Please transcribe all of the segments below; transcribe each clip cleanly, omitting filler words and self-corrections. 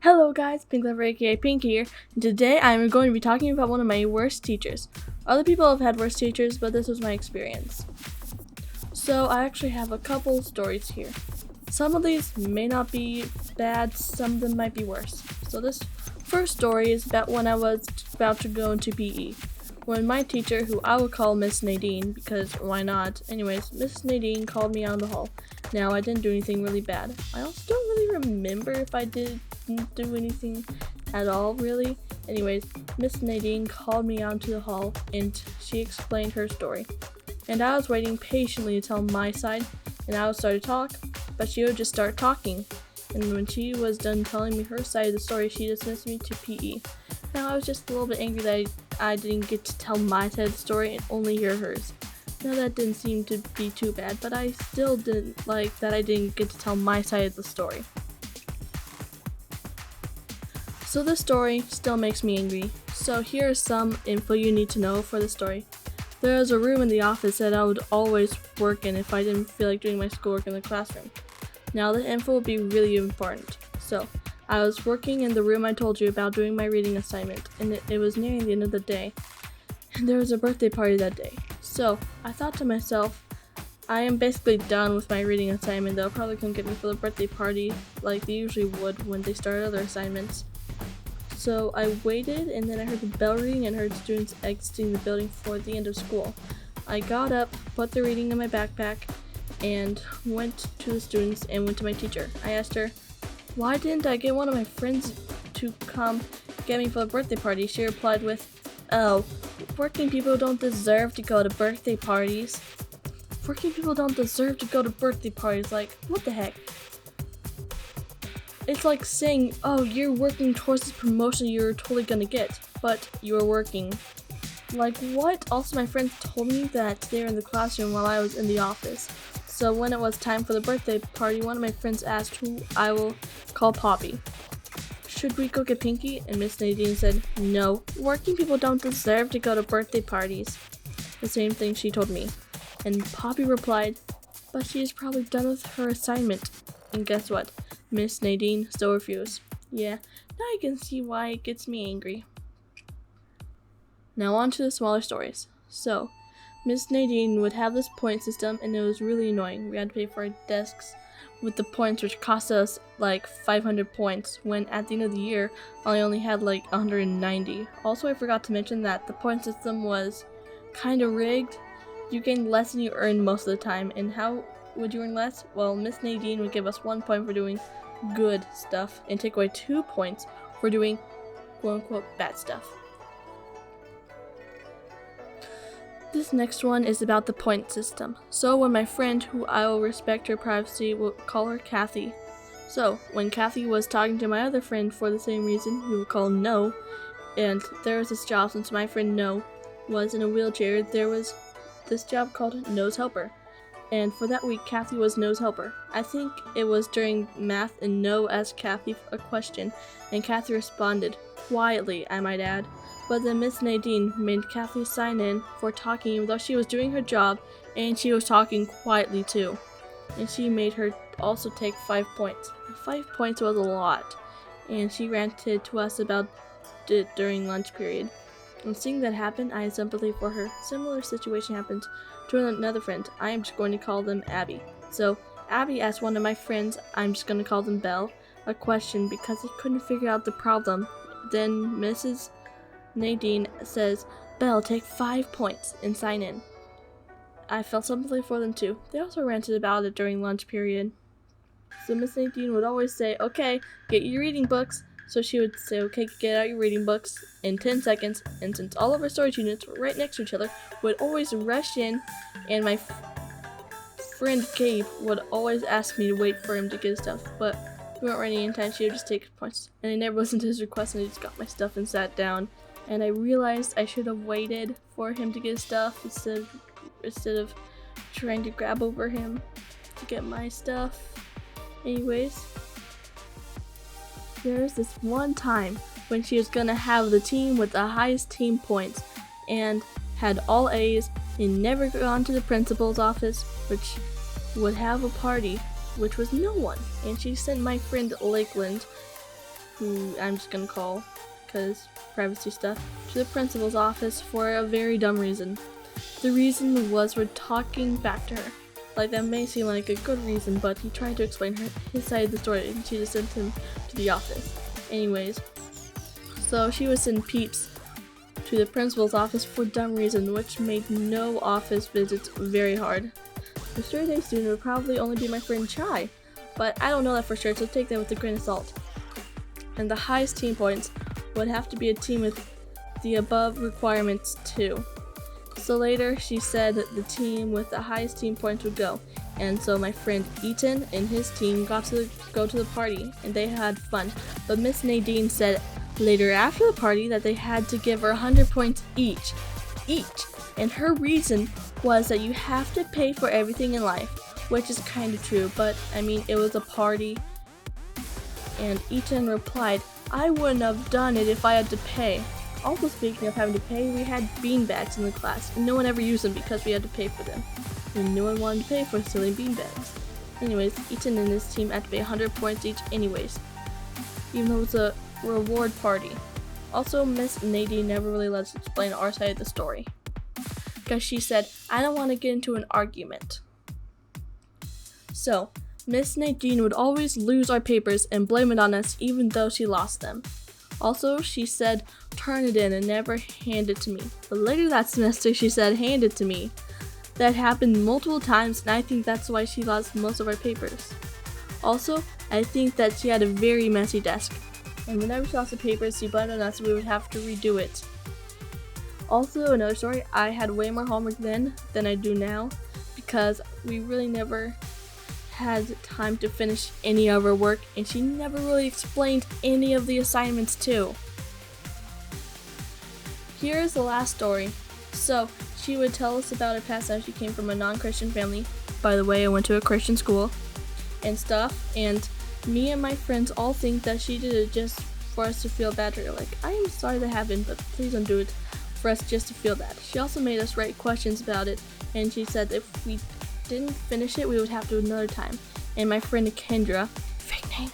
Hello guys, Pink Lover aka Pink here, and today I'm going to be talking about one of my worst teachers. Other people have had worse teachers, but this was my experience. So I actually have a couple stories here. Some of these may not be bad, some of them might be worse. So this first story is about when I was about to go into PE. When my teacher, who I will call Miss Nadine, because why not? Anyways, Miss Nadine called me out in the hall. Now, I didn't do anything really bad. I also don't really remember if I didn't do anything at all, really. Anyways, Miss Nadine called me out into the hall, and she explained her story. And I was waiting patiently to tell my side, and I would start to talk, but she would just start talking. And when she was done telling me her side of the story, she dismissed me to PE. Now, I was just a little bit angry that I didn't get to tell my side of the story and only hear hers. Now, that didn't seem to be too bad, but I still didn't like that I didn't get to tell my side of the story. So this story still makes me angry. So here is some info you need to know for the story. There was a room in the office that I would always work in if I didn't feel like doing my schoolwork in the classroom. Now the info will be really important. So, I was working in the room I told you about doing my reading assignment, and it was nearing the end of the day. And there was a birthday party that day. So, I thought to myself, I am basically done with my reading assignment. They'll probably come get me for the birthday party like they usually would when they start other assignments. So I waited, and then I heard the bell ring and heard students exiting the building for the end of school. I got up, put the reading in my backpack, and went to the students and went to my teacher. I asked her, why didn't I get one of my friends to come get me for the birthday party? She replied with, oh, working people don't deserve to go to birthday parties. Working people don't deserve to go to birthday parties. Like, what the heck? It's like saying, oh, you're working towards this promotion you're totally gonna get, but you're working. Like, what? Also, my friends told me that they were in the classroom while I was in the office. So when it was time for the birthday party, one of my friends asked who I will call Poppy. Should we go get Pinky? And Miss Nadine said, no, working people don't deserve to go to birthday parties. The same thing she told me. And Poppy replied, but she is probably done with her assignment. And guess what? Miss Nadine still refused. Yeah, now I can see why it gets me angry. Now on to the smaller stories. So, Miss Nadine would have this point system, and it was really annoying. We had to pay for our desks with the points, which cost us like 500 points, when at the end of the year, I only had like 190. Also, I forgot to mention that the point system was kind of rigged. You gained less than you earned most of the time, and how would you earn less? Well, Miss Nadine would give us 1 point for doing good stuff, and take away 2 points for doing quote-unquote bad stuff. This next one is about the point system. So when my friend, who I will respect her privacy, will call her Kathy. So when Kathy was talking to my other friend for the same reason, we will call No, and there was this job, since my friend No was in a wheelchair, there was this job called Nose Helper. And for that week, Kathy was No's helper. I think it was during math, and No asked Kathy a question, and Kathy responded, quietly, I might add. But then Miss Nadine made Kathy sign in for talking even though she was doing her job, and she was talking quietly too. And she made her also take 5 points. 5 points was a lot, and she ranted to us about it during lunch period. And seeing that happen, I had sympathy for her. Similar situation happened to another friend. I am just going to call them Abby. So, Abby asked one of my friends, I'm just going to call them Belle, a question because he couldn't figure out the problem. Then Mrs. Nadine says, Belle, take 5 points and sign in. I felt sympathy for them too. They also ranted about it during lunch period. So Miss Nadine would always say, okay, get your reading books. So she would say, okay, get out your reading books in 10 seconds, and since all of our storage units were right next to each other, would always rush in, and my friend Gabe would always ask me to wait for him to get his stuff, but we weren't ready in time. She would just take points, and I never listened to his request, and I just got my stuff and sat down, and I realized I should have waited for him to get his stuff instead of trying to grab over him to get my stuff. Anyways, there's this one time when she was gonna have the team with the highest team points and had all A's and never gone to the principal's office, which would have a party, which was no one. And she sent my friend Lakeland who I'm just gonna call, because privacy stuff, to the principal's office for a very dumb reason. The reason was we're talking back to her. Like, that may seem like a good reason, but he tried to explain his side of the story, and she just sent him to the office. Anyways, so she was sending peeps to the principal's office for dumb reason, which made no office visits very hard. The straight A student would probably only be my friend Chai, but I don't know that for sure, so take that with a grain of salt. And the highest team points would have to be a team with the above requirements too. So later, she said that the team with the highest team points would go, and so my friend Ethan and his team got to go to the party, and they had fun. But Miss Nadine said later after the party that they had to give her 100 points each, and her reason was that you have to pay for everything in life, which is kind of true, but I mean, it was a party. And Ethan replied, "I wouldn't have done it if I had to pay." Also, speaking of having to pay, we had beanbags in the class, and no one ever used them because we had to pay for them. And no one wanted to pay for silly beanbags. Anyways, Ethan and his team had to pay 100 points each anyways, even though it was a reward party. Also, Miss Nadine never really let us explain our side of the story, because she said, "I don't want to get into an argument." So, Miss Nadine would always lose our papers and blame it on us even though she lost them. Also, she said, "Turn it in," and never hand it to me. But later that semester, she said, "Hand it to me." That happened multiple times, and I think that's why she lost most of our papers. Also, I think that she had a very messy desk, and whenever she lost the papers, she blamed on us, and we would have to redo it. Also, another story, I had way more homework then than I do now, because we really never had time to finish any of her work, and she never really explained any of the assignments too. Here is the last story. So, she would tell us about her past life. She came from a non-Christian family. By the way, I went to a Christian school and stuff, and me and my friends all think that she did it just for us to feel better. Like, I am sorry that happened, but please don't do it for us just to feel bad. She also made us write questions about it, and she said if we didn't finish it, we would have to do it another time. And my friend Kendra, fake name,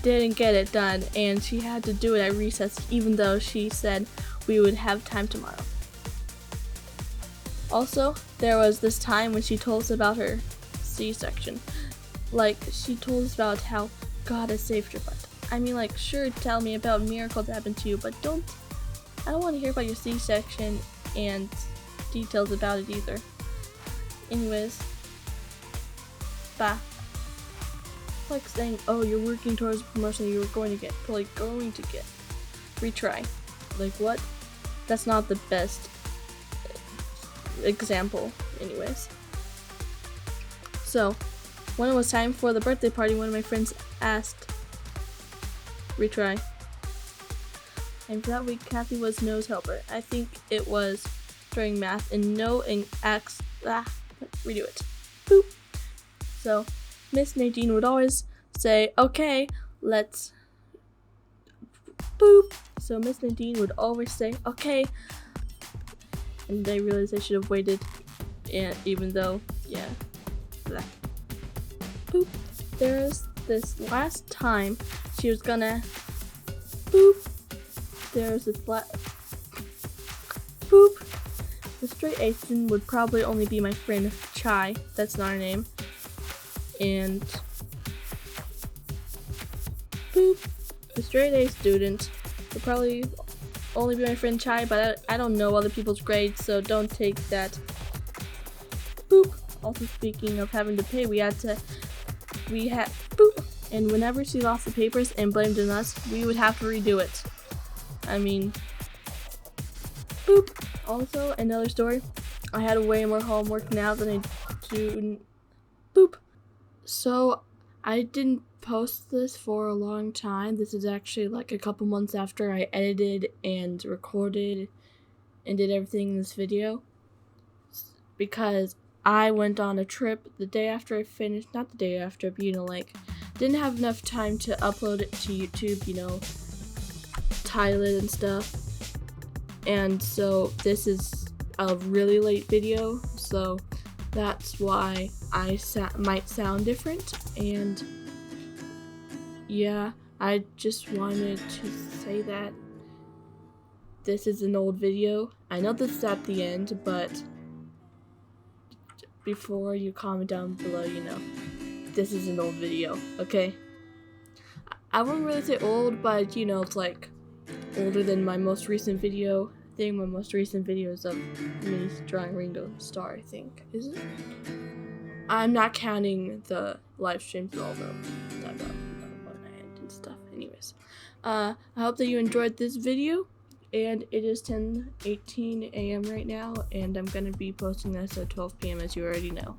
didn't get it done, and she had to do it at recess, even though she said we would have time tomorrow. Also, there was this time when she told us about her C-section. Like, she told us about how God has saved her, but I mean, like, sure, tell me about miracles that happened to you, but I don't want to hear about your C-section and details about it either. Anyways, bye. Like saying, "Oh, you're working towards a promotion you were going to get." Retry. Like, what? That's not the best example. Anyways. So, when it was time for the birthday party, one of my friends asked, retry. And for that week, Kathy was No's helper. I think it was during math, and No and redo it. Boop. So, Miss Nadine would always say, "Okay, let's boop." So Miss Nadine would always say, "Okay," and I realized I should have waited, and even though, yeah, blah. Boop. There's this last time she was gonna boop. There's this boop. The straight A student would probably only be my friend Chai. That's not her name. And boop. The straight A student would probably only be my friend Chai, but I don't know other people's grades, so don't take that. Boop. Also, speaking of having to pay, we had boop. And whenever she lost the papers and blamed on us, we would have to redo it. I mean, boop. Also, another story, I had way more homework now than I do. Boop. So, I didn't post this for a long time. This is actually like a couple months after I edited and recorded and did everything in this video, because I went on a trip the day after I finished, not the day after, but didn't have enough time to upload it to YouTube, title it and stuff. And so this is a really late video, so that's why I might sound different. And yeah, I just wanted to say that this is an old video. I know this is at the end, but before you comment down below, you know, this is an old video, okay? I wouldn't really say old, but you know, it's like older than my most recent video. I think my most recent video is of me drawing Ringo Starr, I think. Is it? I'm not counting the live streams, although that got on my end and stuff. Anyways, I hope that you enjoyed this video, and it is 10:18 a.m. right now, and I'm gonna be posting this at 12 p.m. as you already know.